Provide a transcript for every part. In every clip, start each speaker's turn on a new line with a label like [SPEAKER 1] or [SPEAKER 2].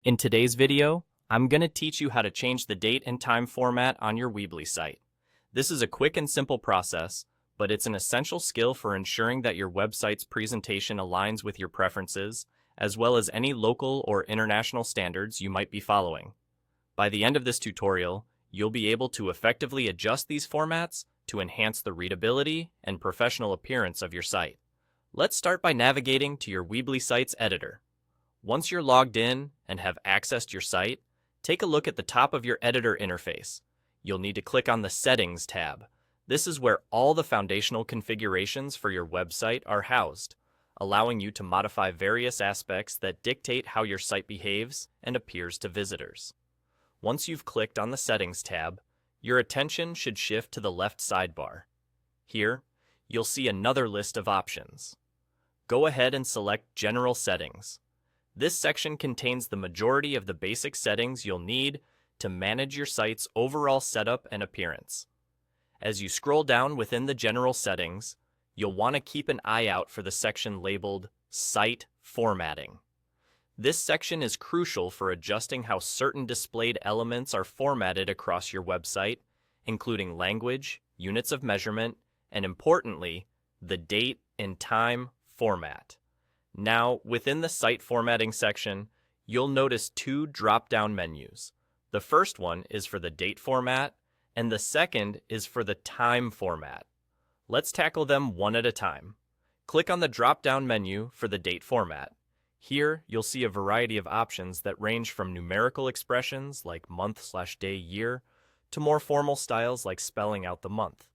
[SPEAKER 1] In today's video, I'm going to teach you how to change the date and time format on your Weebly site. This is a quick and simple process, but it's an essential skill for ensuring that your website's presentation aligns with your preferences, as well as any local or international standards you might be following. By the end of this tutorial, you'll be able to effectively adjust these formats to enhance the readability and professional appearance of your site. Let's start by navigating to your Weebly site's editor. Once you're logged in and have accessed your site, take a look at the top of your editor interface. You'll need to click on the Settings tab. This is where all the foundational configurations for your website are housed, allowing you to modify various aspects that dictate how your site behaves and appears to visitors. Once you've clicked on the Settings tab, your attention should shift to the left sidebar. Here, you'll see another list of options. Go ahead and select General Settings. This section contains the majority of the basic settings you'll need to manage your site's overall setup and appearance. As you scroll down within the general settings, you'll want to keep an eye out for the section labeled Site Formatting. This section is crucial for adjusting how certain displayed elements are formatted across your website, including language, units of measurement, and importantly, the date and time format. Now, within the Site Formatting section, you'll notice two drop-down menus. The first one is for the date format, and the second is for the time format. Let's tackle them one at a time. Click on the drop-down menu for the date format. Here, you'll see a variety of options that range from numerical expressions like month/day/year to more formal styles like spelling out the month.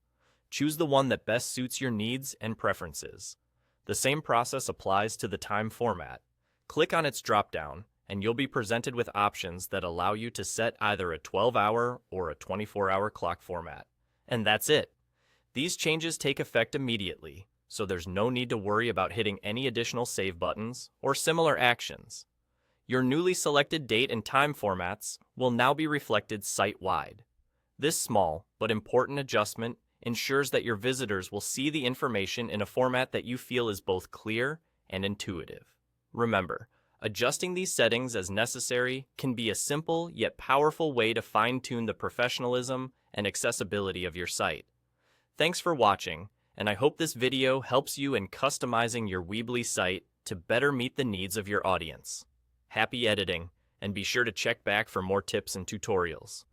[SPEAKER 1] Choose the one that best suits your needs and preferences. The same process applies to the time format. Click on its drop-down, and you'll be presented with options that allow you to set either a 12-hour or a 24-hour clock format. And that's it. These changes take effect immediately, so there's no need to worry about hitting any additional save buttons or similar actions. Your newly selected date and time formats will now be reflected site-wide. This small but important adjustment ensures that your visitors will see the information in a format that you feel is both clear and intuitive. Remember, adjusting these settings as necessary can be a simple yet powerful way to fine-tune the professionalism and accessibility of your site. Thanks for watching, and I hope this video helps you in customizing your Weebly site to better meet the needs of your audience. Happy editing, and be sure to check back for more tips and tutorials.